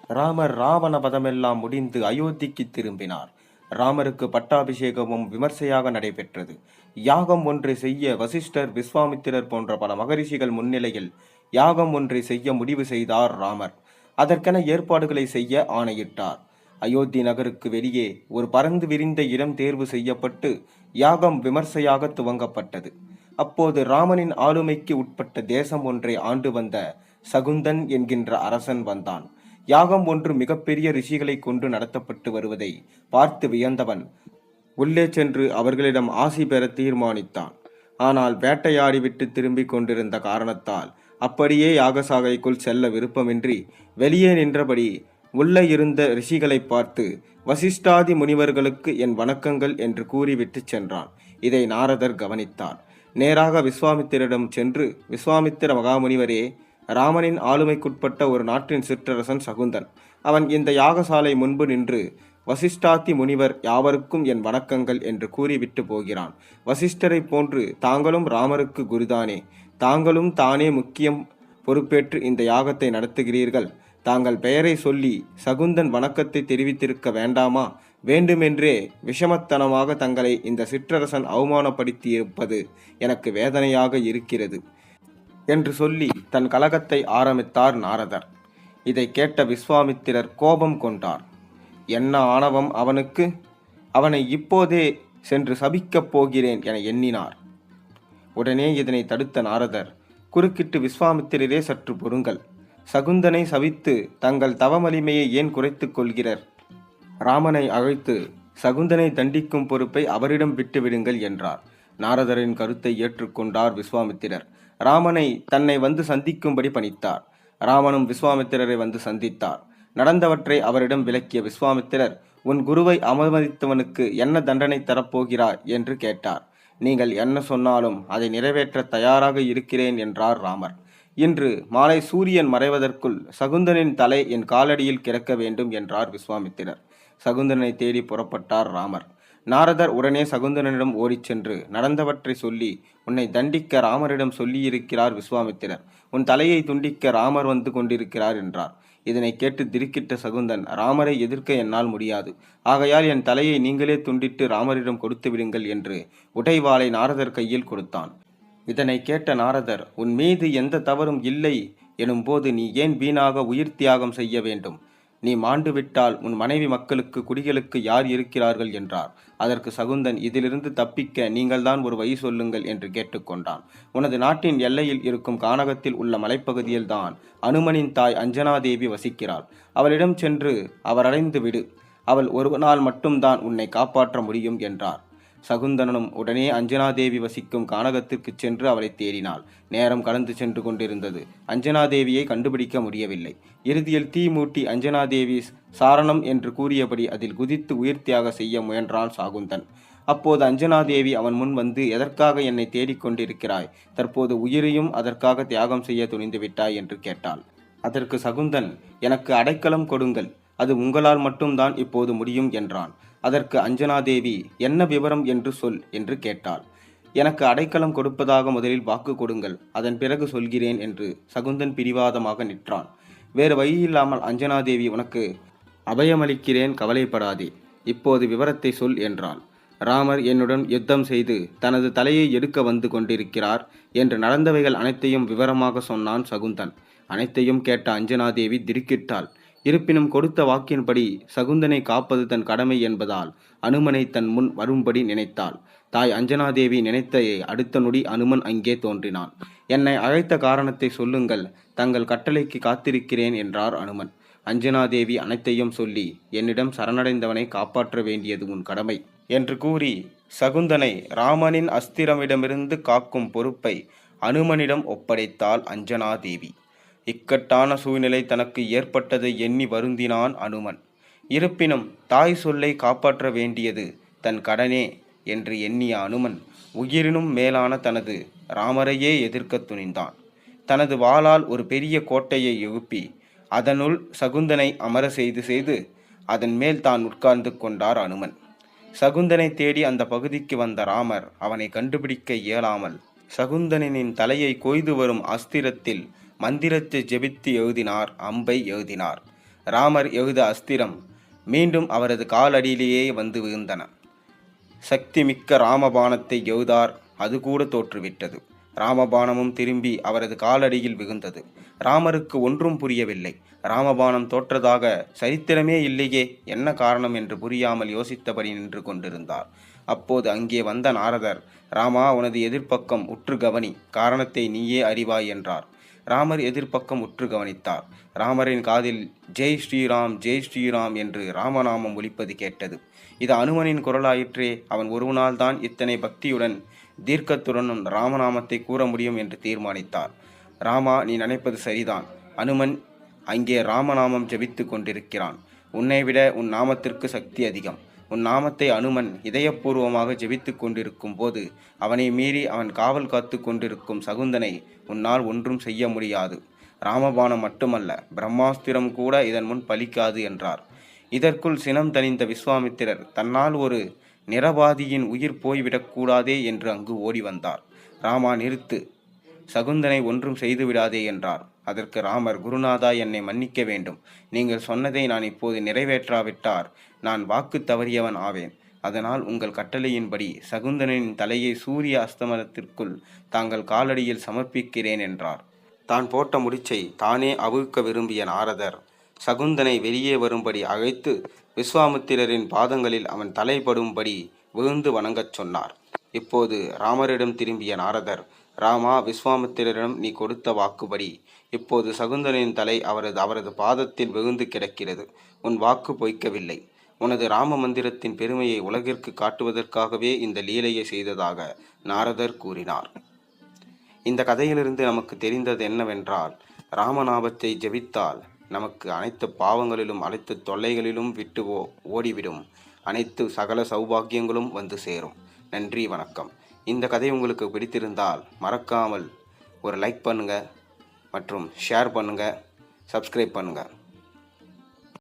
ராமர் ராவண வதமெல்லாம் முடிந்து அயோத்திக்கு திரும்பினார். ராமருக்கு பட்டாபிஷேகமும் விமர்சையாக நடைபெற்றது. யாகம் ஒன்றை செய்ய வசிஷ்டர், விஸ்வாமித்திரர் போன்ற பல மகரிஷிகள் முன்னிலையில் யாகம் ஒன்றை செய்ய முடிவு செய்தார் ராமர். அதற்கென ஏற்பாடுகளை செய்ய ஆணையிட்டார். அயோத்தி நகருக்கு வெளியே ஒரு பறந்து விரிந்த இடம் தேர்வு செய்யப்பட்டு யாகம் விமர்சையாக துவங்கப்பட்டது. அப்போது ராமனின் ஆளுமைக்கு உட்பட்ட தேசம் ஒன்றை ஆண்டு வந்த சகுந்தன் என்கின்ற அரசன் வந்தான். யாகம் ஒன்று மிகப்பெரிய ரிஷிகளை கொண்டு நடத்தப்பட்டு வருவதை பார்த்து வியந்தவன் உள்ளே சென்று அவர்களிடம் ஆசி பெற தீர்மானித்தான். ஆனால் வேட்டையாடிவிட்டு திரும்பிக் கொண்டிருந்த காரணத்தால் அப்படியே யாகசாலைக்குள் செல்ல விருப்பமின்றி வெளியே நின்றபடி உள்ளே இருந்த ரிஷிகளை பார்த்து வசிஷ்டாதி முனிவர்களுக்கு என் வணக்கங்கள் என்று கூறிவிட்டு சென்றான். இதை நாரதர் கவனித்தார். நேராக விஸ்வாமித்திரிடம் சென்று, விஸ்வாமித்திர மகாமுனிவரே, ராமனின் ஆளுமைக்குட்பட்ட ஒரு நாட்டின் சிற்றரசன் சகுந்தன். அவன் இந்த யாகசாலை முன்பு நின்று வசிஷ்டாதி முனிவர் யாவருக்கும் என் வணக்கங்கள் என்று கூறிவிட்டு போகிறான். வசிஷ்டரை போன்று தாங்களும் ராமருக்கு குருதானே. தாங்களும் தானே முக்கியம் பொறுப்பேற்று இந்த யாகத்தை நடத்துகிறீர்கள். தாங்கள் பெயரை சொல்லி சகுந்தன் வணக்கத்தை தெரிவித்திருக்க வேண்டாமா? வேண்டுமென்றே விஷமத்தனமாக தங்களை இந்த சிற்றரசன் அவமானப்படுத்தி இருப்பது எனக்கு வேதனையாக இருக்கிறது என்று சொல்லி தன் கலகத்தை ஆரம்பித்தார் நாரதர். இதை கேட்ட விஸ்வாமித்திரர் கோபம் கொண்டார். என்ன ஆணவம் அவனுக்கு! அவனை இப்போதே சென்று சபிக்கப் போகிறேன் என எண்ணினார். உடனே இதனை தடுத்த நாரதர் குறுக்கிட்டு, விஸ்வாமித்திரரே, சற்று பொறுங்கள். சகுந்தனை சபித்து தங்கள் தவமலிமையை ஏன் குறைத்துக் கொள்கிறார்? ராமனை அழைத்து சகுந்தனை தண்டிக்கும் பொறுப்பை அவரிடம் விட்டுவிடுங்கள் என்றார். நாரதரின் கருத்தை ஏற்றுக்கொண்டார் விஸ்வாமித்திரர். ராமனை தன்னை வந்து சந்திக்கும்படி பணித்தார். ராமனும் விஸ்வாமித்திரரை வந்து சந்தித்தார். நடந்தவற்றை அவரிடம் விளக்கிய விஸ்வாமித்திரர், உன் குருவை அவமதித்தவனுக்கு என்ன தண்டனை தரப்போகிறாய் என்று கேட்டார். நீங்கள் என்ன சொன்னாலும் அதை நிறைவேற்ற தயாராக இருக்கிறேன் என்றார் ராமர். இன்று மாலை சூரியன் மறைவதற்குள் சகுந்தனின் தலை என் காலடியில் கிடக்க வேண்டும் என்றார் விஸ்வாமித்திரர். சகுந்தனை தேடி புறப்பட்டார் ராமர். நாரதர் உடனே சகுந்தனிடம் ஓடிச் சென்று நடந்தவற்றை சொல்லி, உன்னை தண்டிக்க ராமரிடம் சொல்லியிருக்கிறார் விஸ்வாமித்திரர். உன் தலையை துண்டிக்க ராமர் வந்து கொண்டிருக்கிறார் என்றார். இதனை கேட்டு திடுக்கிட்ட சகுந்தன், ராமரை எதிர்க்க என்னால் முடியாது. ஆகையால் என் தலையை நீங்களே துண்டிட்டு ராமரிடம் கொடுத்து விடுங்கள் என்று உடைவாளை நாரதர் கையில் கொடுத்தான். இதனை கேட்ட நாரதர், உன் மீது எந்த தவறும் இல்லை எனும்போது நீ ஏன் வீணாக உயிர் தியாகம் செய்ய வேண்டும்? நீ மாண்டு விட்டால் உன் மனைவி மக்களுக்கு குடிகளுக்கு யார் இருக்கிறார்கள் என்றார். அதற்கு சகுந்தன், இதிலிருந்து தப்பிக்க நீங்கள்தான் ஒரு வழி சொல்லுங்கள் என்று கேட்டுக்கொண்டான். உனது நாட்டின் எல்லையில் இருக்கும் கானகத்தில் உள்ள மலைப்பகுதியில்தான் அனுமனின் தாய் அஞ்சனாதேவி வசிக்கிறாள். அவளிடம் சென்று அவரடைந்து விடு. அவள் ஒரு நாள் மட்டும்தான் உன்னை காப்பாற்ற முடியும் என்றார். சகுந்தனனும் உடனே அஞ்சனாதேவி வசிக்கும் கானகத்திற்கு சென்று அவளை தேடினாள். நேரம் கடந்து சென்று கொண்டிருந்தது. அஞ்சனாதேவியை கண்டுபிடிக்க முடியவில்லை. இறுதியில் தீ மூட்டி அஞ்சனாதேவி சாரணம் என்று கூறியபடி அதில் குதித்து உயிர் தியாக செய்ய முயன்றான் சகுந்தன். அப்போது அஞ்சனாதேவி அவன் முன் வந்து, எதற்காக என்னை தேடிக்கொண்டிருக்கிறாய்? தற்போது உயிரையும் அதற்காக தியாகம் செய்ய துணிந்து விட்டாய் என்று கேட்டாள். அதற்கு சகுந்தன், எனக்கு அடைக்கலம் கொடுங்கள், அது உங்களால் மட்டும்தான் இப்போது முடியும் என்றான். அதற்கு அஞ்சனாதேவி, என்ன விவரம் என்று சொல் என்று கேட்டாள். எனக்கு அடைக்கலம் கொடுப்பதாக முதலில் வாக்கு கொடுங்கள், அதன் பிறகு சொல்கிறேன் என்று சகுந்தன் பிடிவாதமாக நிற்றான். வேறு வழியில்லாமல் அஞ்சனாதேவி, உனக்கு அபயமளிக்கிறேன், கவலைப்படாதே, இப்போது விவரத்தை சொல் என்றாள். ராமர் என்னுடன் யுத்தம் செய்து தனது தலையை எடுக்க வந்து கொண்டிருக்கிறார் என்று நடந்தவைகள் அனைத்தையும் விவரமாக சொன்னான் சகுந்தன். அனைத்தையும் கேட்ட அஞ்சனாதேவி திடுக்கிட்டாள். இருப்பினும் கொடுத்த வாக்கின்படி சகுந்தனை காப்பது தன் கடமை என்பதால் அனுமனை தன் முன் வரும்படி நினைத்தாள். தாய் அஞ்சனாதேவி நினைத்த அடுத்த நொடி அனுமன் அங்கே தோன்றினான். என்னை அழைத்த காரணத்தை சொல்லுங்கள், தங்கள் கட்டளைக்கு காத்திருக்கிறேன் என்றார் அனுமன். அஞ்சனாதேவி அனைத்தையும் சொல்லி, என்னிடம் சரணடைந்தவனை காப்பாற்ற வேண்டியது உன் கடமை என்று கூறி சகுந்தனை ராமனின் அஸ்திரமிடமிருந்து காக்கும் பொறுப்பை அனுமனிடம் ஒப்படைத்தாள் அஞ்சனாதேவி. இக்கட்டான சூழ்நிலை தனக்கு ஏற்பட்டதை எண்ணி வருந்தினான் அனுமன். இருப்பினும் தாய் சொல்லை காப்பாற்ற வேண்டியது தன் கடனே என்று எண்ணிய அனுமன் உயிரினும் மேலான தனது ராமரையே எதிர்க்க துணிந்தான். தனது வாளால் ஒரு பெரிய கோட்டையை எழுப்பி அதனுள் சகுந்தனை அமர செய்து அதன் மேல் தான் உட்கார்ந்து கொண்டார் அனுமன். சகுந்தனை தேடி அந்த பகுதிக்கு வந்த ராமர் அவனை கண்டுபிடிக்க இயலாமல் சகுந்தனின் தலையை கொய்து வரும் அஸ்திரத்தில் மந்திரத்தை ஜெபித்து எழுதினார், அம்பை எழுதினார். ராமர் எழுத அஸ்திரம் மீண்டும் அவரது காலடியிலேயே வந்து விழுந்தன. சக்தி மிக்க ராமபாணத்தை எய்தார், அது கூட தோற்றுவிட்டது. ராமபாணமும் திரும்பி அவரது காலடியில் விழுந்தது. ராமருக்கு ஒன்றும் புரியவில்லை. ராமபாணம் தோற்றதாக சரித்திரமே இல்லையே, என்ன காரணம் என்று புரியாமல் யோசித்தபடி நின்று கொண்டிருந்தார். அப்போது அங்கே வந்த நாரதர், ராமா, உனது எதிர்ப்பக்கம் உற்று கவனி, காரணத்தை நீயே அறிவாய் என்றார். ராமர் எதிர்ப்பக்கம் உற்று கவனித்தார். ராமரின் காதில் ஜெய் ஸ்ரீராம், ஜெய் ஸ்ரீராம் என்று ராமநாமம் ஒலிப்பது கேட்டது. இது அனுமனின் குரலாயிற்றே. அவன் ஒருவனால் தான் இத்தனை பக்தியுடன் தீர்க்கத்துடனும் ராமநாமத்தை கூற முடியும் என்று தீர்மானித்தார். ராமா, நீ நினைப்பது சரிதான். அனுமன் அங்கே ராமநாமம் ஜபித்து கொண்டிருக்கிறான். உன்னை விட உன் நாமத்திற்கு சக்தி அதிகம். உன் நாமத்தை அனுமன் இதயபூர்வமாக ஜெபித்து கொண்டிருக்கும் போது அவனை மீறி அவன் காவல் காத்து கொண்டிருக்கும் சகுந்தனை உன்னால் ஒன்றும் செய்ய முடியாது. ராமபாணம் மட்டுமல்ல, பிரம்மாஸ்திரம் கூட இதன் முன் பலிக்காது என்றார். இதற்குள் சினம் தணிந்த விஸ்வாமித்திரர் தன்னால் ஒரு நிரபாதியின் உயிர் போய்விடக்கூடாதே என்று அங்கு ஓடி வந்தார். ராமா, நிறுத்து, சகுந்தனை ஒன்றும் செய்துவிடாதே என்றார். அதற்கு ராமர், குருநாதா, என்னை மன்னிக்க வேண்டும். நீங்கள் சொன்னதை நான் இப்போது நிறைவேற்றாவிட்டார் நான் வாக்கு தவறியவன் ஆவேன். அதனால் உங்கள் கட்டளையின்படி சகுந்தனின் தலையை சூரிய அஸ்தமனத்திற்குள் தாங்கள் காலடியில் சமர்ப்பிக்கிறேன் என்றார். தான் போட்ட முடிச்சை தானே அவிழ்க்க விரும்பிய நாரதர் சகுந்தனை வெளியே வரும்படி அழைத்து விஸ்வாமித்திரரின் பாதங்களில் அவன் தலைப்படும்படி விழுந்து வணங்கச் சொன்னார். இப்போது ராமரிடம் திரும்பிய நாரதர், ராமா, விஸ்வாமித்திரரிடம் நீ கொடுத்த வாக்குப்படி இப்போது சகுந்தனின் தலை அவரது பாதத்தில் விழுந்து கிடக்கிறது. உன் வாக்கு பொய்க்கவில்லை. உனது ராம மந்திரத்தின் பெருமையை உலகிற்கு காட்டுவதற்காகவே இந்த லீலையை செய்ததாக நாரதர் கூறினார். இந்த கதையிலிருந்து நமக்கு தெரிந்தது என்னவென்றால், ராமநாமத்தை ஜெபித்தால் நமக்கு அனைத்து பாவங்களிலும் அனைத்து தொல்லைகளிலும் விட்டு ஓடிவிடும். அனைத்து சகல சௌபாகியங்களும் வந்து சேரும். நன்றி, வணக்கம். இந்த கதை உங்களுக்கு பிடித்திருந்தால் மறக்காமல் ஒரு லைக் பண்ணுங்கள் மற்றும் ஷேர் பண்ணுங்கள், சப்ஸ்கிரைப் பண்ணுங்கள்.